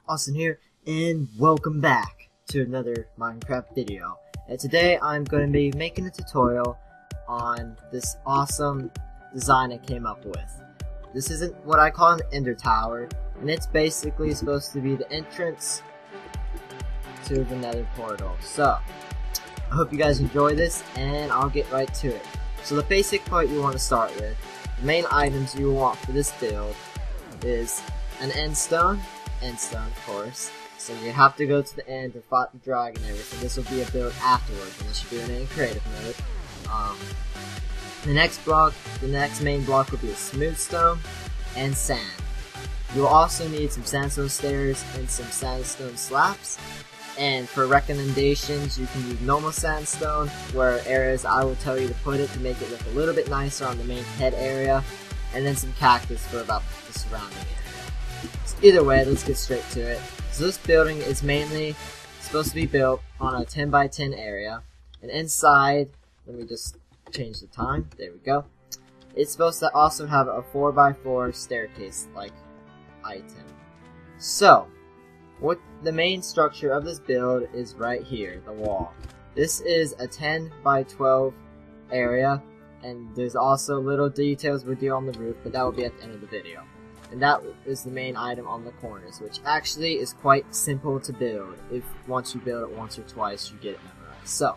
Austin here, and welcome back to another Minecraft video. And today I'm going to be making a tutorial on this awesome design I came up with. This isn't what I call an ender tower, and it's basically supposed to be the entrance to the nether portal. So, I hope you guys enjoy this, and I'll get right to it. So the basic part you want to start with, the main items you want for this build is an end stone of course. So you have to go to the end to fight the dragon and everything. This will be a build afterwards, unless you're doing it in creative mode. The next main block will be a smooth stone and sand. You'll also need some sandstone stairs and some sandstone slabs. And for recommendations, you can use normal sandstone, where areas I will tell you to put it to make it look a little bit nicer on the main head area, and then some cactus for about the surrounding area. So either way, let's get straight to it. So this building is mainly supposed to be built on a 10 by 10 area, and inside, let me just change the time, there we go. It's supposed to also have a 4 by 4 staircase like item. So, what the main structure of this build is right here, the wall. This is a 10 by 12 area, and there's also little details we do on the roof, but that will be at the end of the video. And that is the main item on the corners, which actually is quite simple to build. If once you build it once or twice, you get it memorized. So,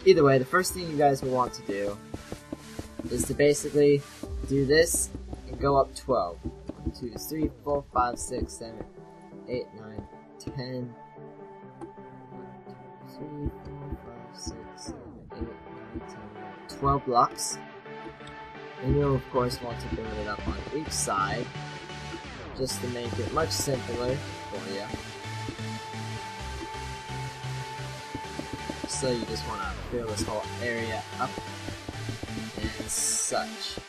either way, the first thing you guys will want to do is to basically do this and go up 12. 1, 2, 3, 4, 5, 6, 7, 8, 9, 10. 1, 2, 3, 4, 5, 6, 7, 8, 9, 10, 12 blocks. And you'll of course want to build it up on each side, just to make it much simpler for you. So you just want to fill this whole area up and such.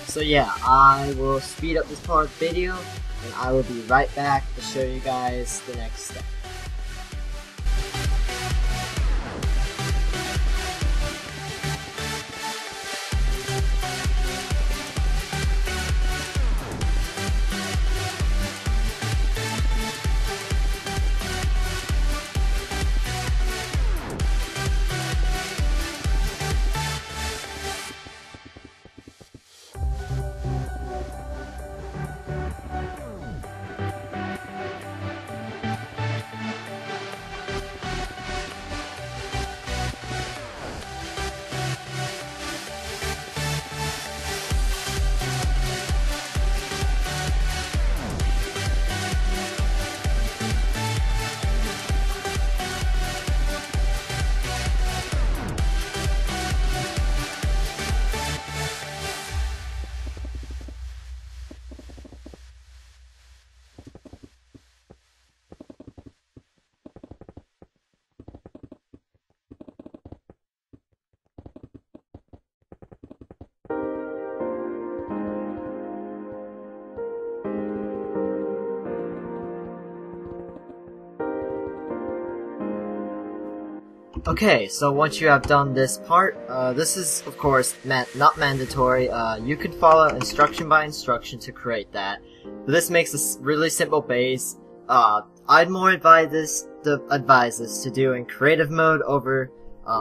So yeah, I will speed up this part of the video, and I will be right back to show you guys the next step. Okay, so once you have done this part, this is of course not mandatory. You can follow instruction by instruction to create that. But this makes a really simple base. I'd more advise this to do in creative mode over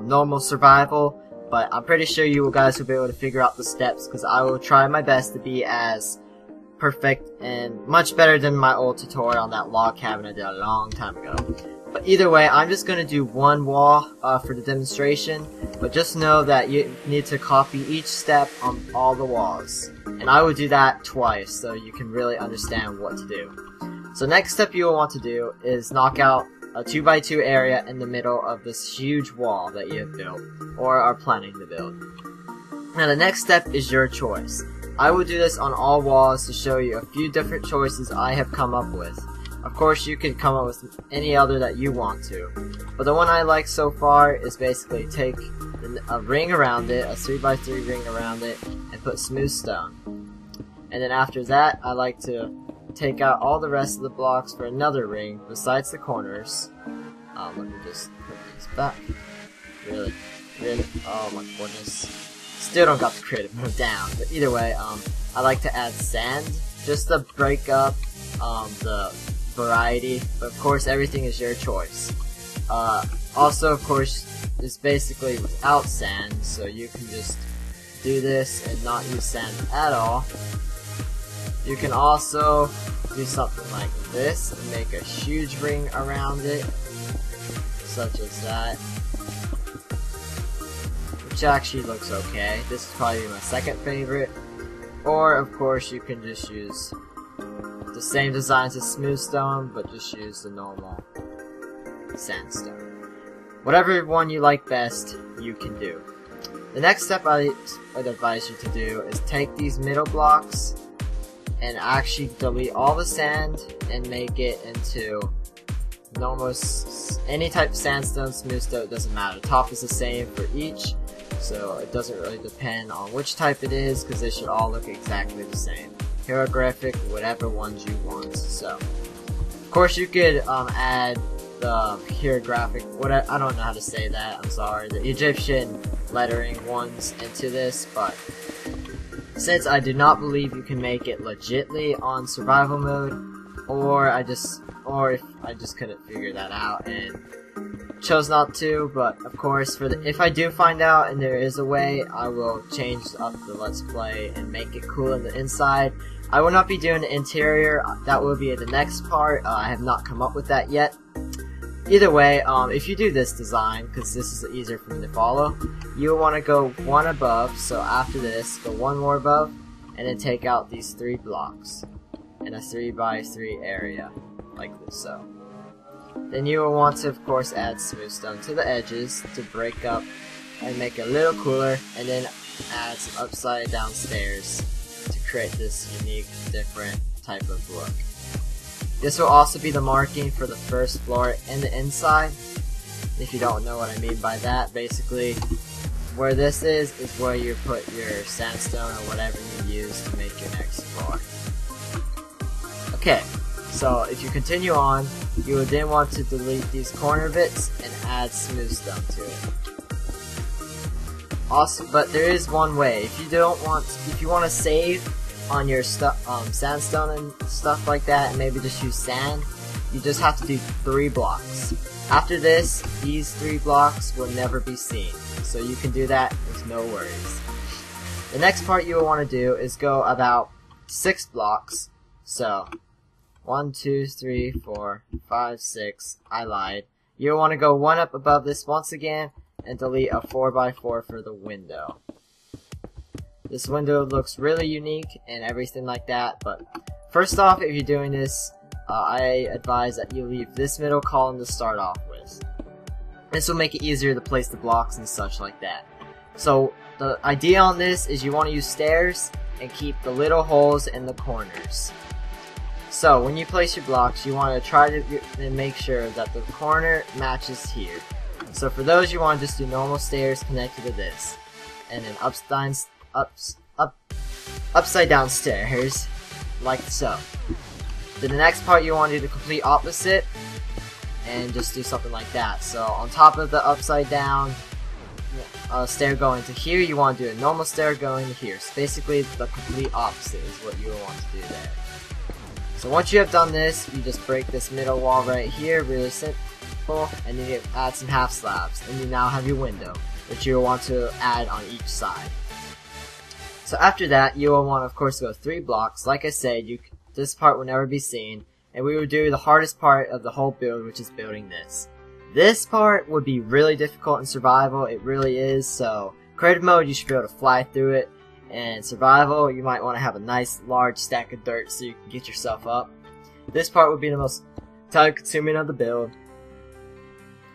normal survival. But I'm pretty sure you guys will be able to figure out the steps, because I will try my best to be as perfect and much better than my old tutorial on that log cabin I did a long time ago. But either way, I'm just going to do one wall for the demonstration, but just know that you need to copy each step on all the walls. And I will do that twice, so you can really understand what to do. So next step you will want to do is knock out a 2 by 2 area in the middle of this huge wall that you have built, or are planning to build. Now the next step is your choice. I will do this on all walls to show you a few different choices I have come up with. Of course, you can come up with any other that you want to, but the one I like so far is basically take a ring around it, a 3 by 3 ring around it, and put smooth stone. And then after that, I like to take out all the rest of the blocks for another ring besides the corners. Let me just put these back. Really? Oh my goodness. Still don't got the creative mode down, but either way, I like to add sand just to break up the variety, but of course everything is your choice. Also, of course, it's basically without sand, so you can just do this and not use sand at all. You can also do something like this and make a huge ring around it, such as that, which actually looks okay. This is probably my second favorite. Or of course you can just use the same designs as smooth stone, but just use the normal sandstone. Whatever one you like best, you can do. The next step I'd advise you to do is take these middle blocks and actually delete all the sand and make it into normal, any type of sandstone, smooth stone, it doesn't matter. The top is the same for each, so it doesn't really depend on which type it is, because they should all look exactly the same. Hieroglyphic, whatever ones you want. So, of course, you could add the hieroglyphic, I don't know how to say that, I'm sorry, the Egyptian lettering ones into this, but since I do not believe you can make it legitly on survival mode, or if I just couldn't figure that out and chose not to, but of course, if I do find out and there is a way, I will change up the Let's Play and make it cool in the inside. I will not be doing the interior, that will be the next part. I have not come up with that yet. Either way, if you do this design, because this is easier for me to follow, you'll want to go one above, so after this, go one more above, and then take out these 3 blocks in a 3x3 area, like this, so. Then you will want to, of course, add smooth stone to the edges to break up and make it a little cooler, and then add some upside down stairs to create this unique, different type of look. This will also be the marking for the first floor and the inside. If you don't know what I mean by that, basically where this is where you put your sandstone or whatever you use to make your next floor. Okay, so if you continue on, you would then want to delete these corner bits and add smooth stone to it. Also, but there is one way. If you want to save on your sandstone and stuff like that, and maybe just use sand, you just have to do 3 blocks. After this, these 3 blocks will never be seen, so you can do that with no worries. The next part you will want to do is go about 6 blocks, so 1, 2, 3, 4, 5, 6, I lied. You'll want to go one up above this once again, and delete a 4x4 for the window. This window looks really unique and everything like that, but first off, if you're doing this, I advise that you leave this middle column to start off with. This will make it easier to place the blocks and such like that. So the idea on this is you want to use stairs and keep the little holes in the corners. So when you place your blocks, you want to try to make sure that the corner matches here. So for those, you want to just do normal stairs connected to this, and then upside down stairs, like so. Then the next part you want to do the complete opposite, and just do something like that. So on top of the upside down stair going to here, you want to do a normal stair going to here. So basically the complete opposite is what you will want to do there. So once you have done this, you just break this middle wall right here, really simple, and then you add some half slabs, and you now have your window, which you will want to add on each side. So after that, you will want, of course, to go 3 blocks. Like I said, this part will never be seen, and we will do the hardest part of the whole build, which is building this. This part would be really difficult in survival, it really is, so creative mode, you should be able to fly through it, and survival, you might want to have a nice large stack of dirt so you can get yourself up. This part would be the most time consuming of the build.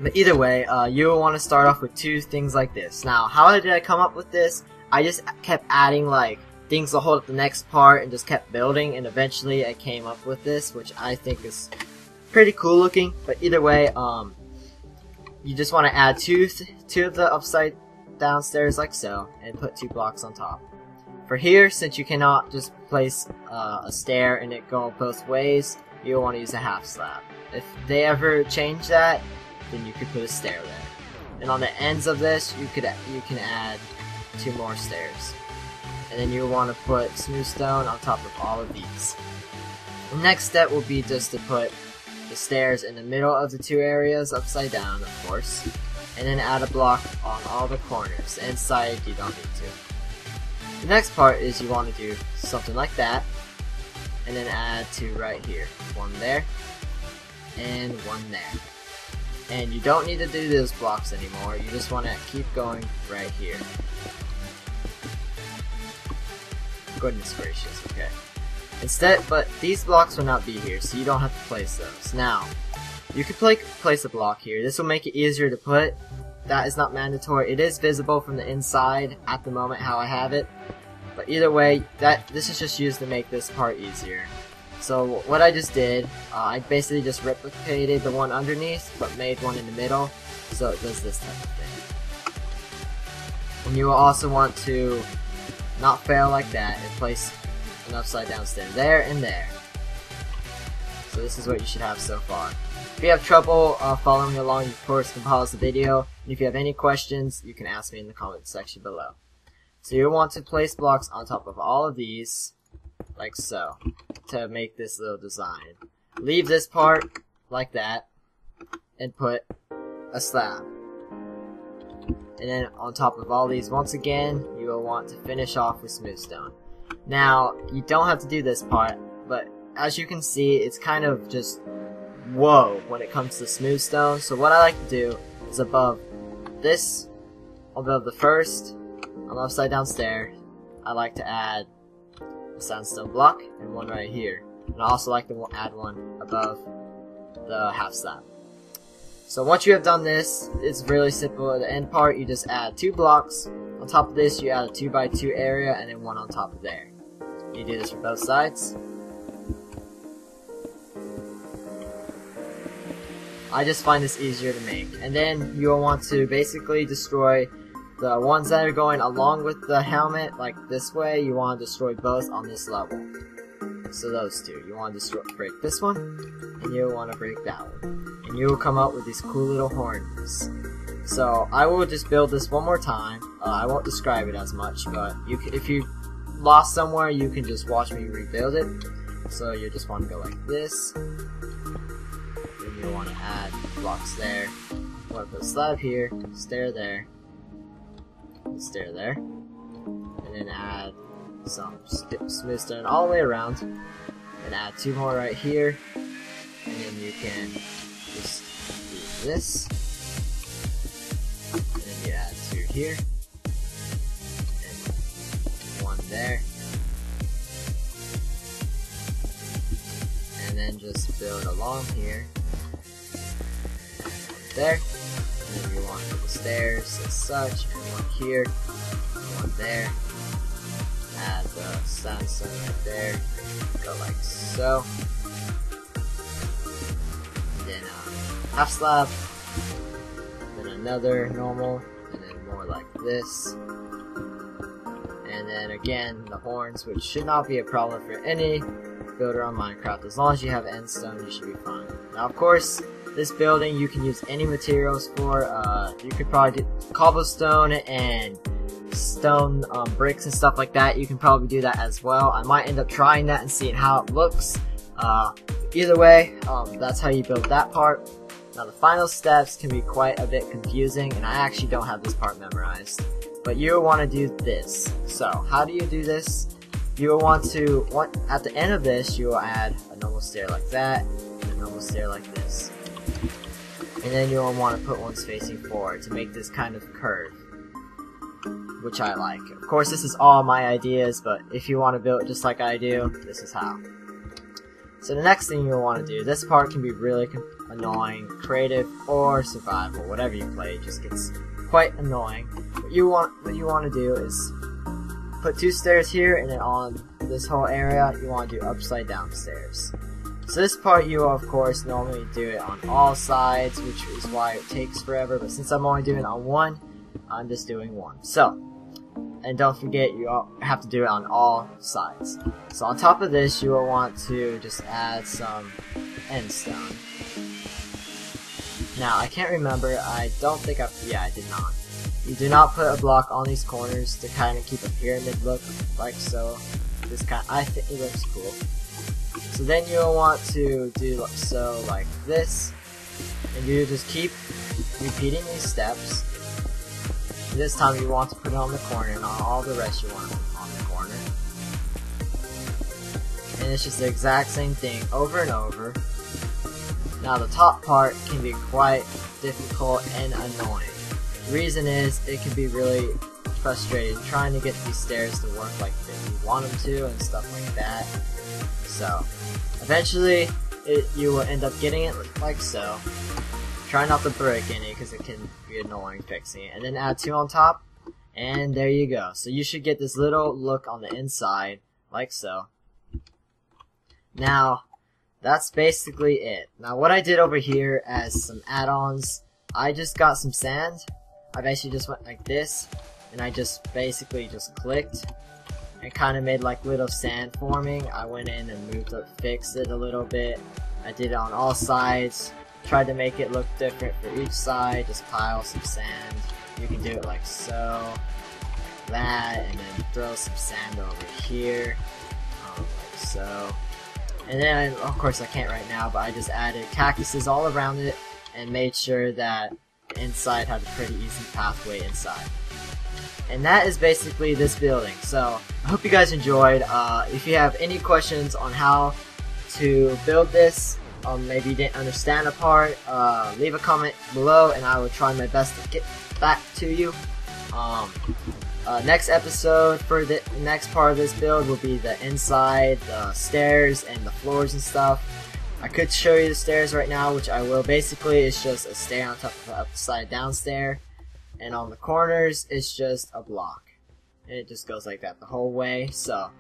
But either way, you will want to start off with 2 things like this. Now, how did I come up with this? I just kept adding like things to hold up the next part and just kept building, and eventually I came up with this, which I think is pretty cool looking. But either way, you just want to add two of the upside down stairs like so, and put 2 blocks on top. For here, since you cannot just place a stair and it go both ways, you'll want to use a half slab. If they ever change that, then you could put a stair there. And on the ends of this, you can add 2 more stairs. And then you'll want to put smooth stone on top of all of these. The next step will be just to put the stairs in the middle of the two areas, upside down of course, and then add a block on all the corners. The inside you don't need to. The next part is you want to do something like that, and then add two right here. One there, and one there. And you don't need to do those blocks anymore, you just want to keep going right here. Goodness gracious, okay. Instead, but these blocks will not be here, so you don't have to place those. Now, you could place a block here. This will make it easier to put. That is not mandatory. It is visible from the inside at the moment how I have it. But either way, this is just used to make this part easier. So what I just did, I basically just replicated the one underneath, but made one in the middle, so it does this type of thing. And you will also want to not fail like that and place an upside down stair there and there. So this is what you should have so far. If you have trouble following along, you of course can pause the video. And if you have any questions, you can ask me in the comment section below. So you want to place blocks on top of all of these, like so, to make this little design. Leave this part like that, and put a slab. And then on top of all these, once again, you will want to finish off with smooth stone. Now, you don't have to do this part, but as you can see, it's kind of just whoa when it comes to smooth stone. So what I like to do is above the first upside down stair, I like to add a sandstone block and one right here. And I also like to add one above the half slab. So once you have done this, it's really simple. At the end part, you just add two blocks. On top of this, you add a 2x2 area and then one on top of there. You do this for both sides. I just find this easier to make. And then you'll want to basically destroy the ones that are going along with the helmet, like this way. You want to destroy both on this level. So those two. You want to break this one, and you want to break that one. And you will come up with these cool little horns. So I will just build this one more time. I won't describe it as much, but if you lost somewhere, you can just watch me rebuild it. So you just want to go like this. Then you want to add blocks there. You want to put a slab here, stair there, and then add some smooth stone all the way around, and add two more right here, and then you can just do this, and then you add two here, and one there, and then just build along here, there, and then you want the stairs as such, and one here, one there. Add the sandstone right there, go like so, and then half slab, then another normal, and then more like this, and then again the horns, which should not be a problem for any builder on Minecraft. As long as you have end stone, you should be fine. Now of course, this building you can use any materials for. You could probably do cobblestone and stone bricks and stuff like that. You can probably do that as well. I might end up trying that and seeing how it looks. Either way, that's how you build that part. Now the final steps can be quite a bit confusing, and I actually don't have this part memorized, but you will want to do this. So how do you do this? You will want to, at the end of this, you will add a normal stair like that, and a normal stair like this, and then you will want to put ones facing forward to make this kind of curve, which I like. Of course, this is all my ideas, but if you want to build it just like I do, this is how. So the next thing you'll want to do, this part can be really annoying, creative, or survival, whatever you play, it just gets quite annoying. What you want to do is put two stairs here, and then on this whole area, you want to do upside down stairs. So this part you will of course normally do it on all sides, which is why it takes forever, but since I'm only doing it on one, I'm just doing one. So, and don't forget, you have to do it on all sides. So on top of this, you will want to just add some end stone. Now, I can't remember, I don't think yeah, I did not. You do not put a block on these corners to kind of keep a pyramid look, like so. I think it looks cool. So then you'll want to do so like this, and you just keep repeating these steps. And this time you want to put it on the corner, and on all the rest you want to put it on the corner. And it's just the exact same thing over and over. Now the top part can be quite difficult and annoying. The reason is it can be really frustrating trying to get these stairs to work like you want them to and stuff like that. So eventually you will end up getting it like so. Try not to break any because it can be annoying fixing it. And then add 2 on top, and there you go. So you should get this little look on the inside like so. Now that's basically it. Now what I did over here as some add-ons, I just got some sand. I basically just went like this, and I just basically just clicked and kind of made like little sand forming. I went in and fixed it a little bit. I did it on all sides, tried to make it look different for each side. Just pile some sand. You can do it like so, like that, and then throw some sand over here, like so. And then, of course I can't right now, but I just added cactuses all around it and made sure that the inside had a pretty easy pathway inside. And that is basically this building. So I hope you guys enjoyed. If you have any questions on how to build this, maybe you didn't understand a part, leave a comment below and I will try my best to get back to you. Next episode for the next part of this build will be the inside, the stairs and the floors and stuff. I could show you the stairs right now, which I will. Basically it's just a stair on top of an upside down stair, and on the corners it's just a block, and it just goes like that the whole way. So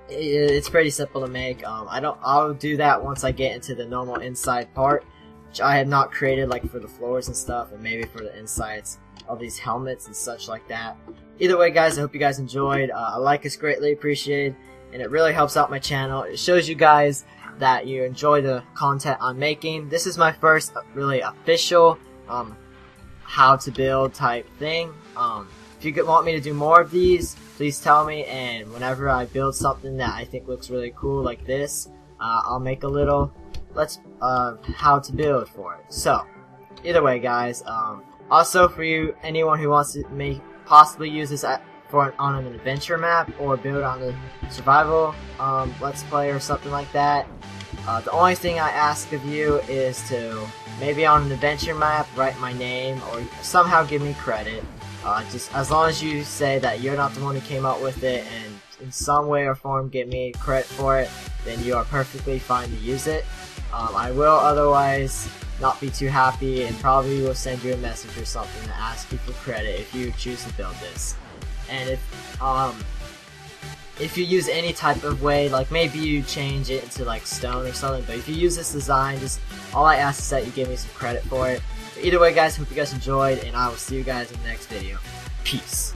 it's pretty simple to make. I'll do that once I get into the normal inside part, which I have not created, like for the floors and stuff, and maybe for the insides of these helmets and such like that. Either way guys, I hope you guys enjoyed. A like is greatly appreciated, and it really helps out my channel. It shows you guys that you enjoy the content I'm making. This is my first really official how to build type thing. If you want me to do more of these, please tell me, and whenever I build something that I think looks really cool like this, I'll make a little how to build for it. So either way guys, also for anyone who wants to possibly use this on an adventure map or build on a survival let's play or something like that, the only thing I ask of you is to maybe on an adventure map write my name or somehow give me credit. Just as long as you say that you're not the one who came up with it and in some way or form give me credit for it, then you are perfectly fine to use it. I will otherwise not be too happy and probably will send you a message or something to ask you for credit if you choose to build this. And if you use any type of way, like maybe you change it into like stone or something, but if you use this design, just all I ask is that you give me some credit for it. But either way guys, hope you guys enjoyed, and I will see you guys in the next video. Peace.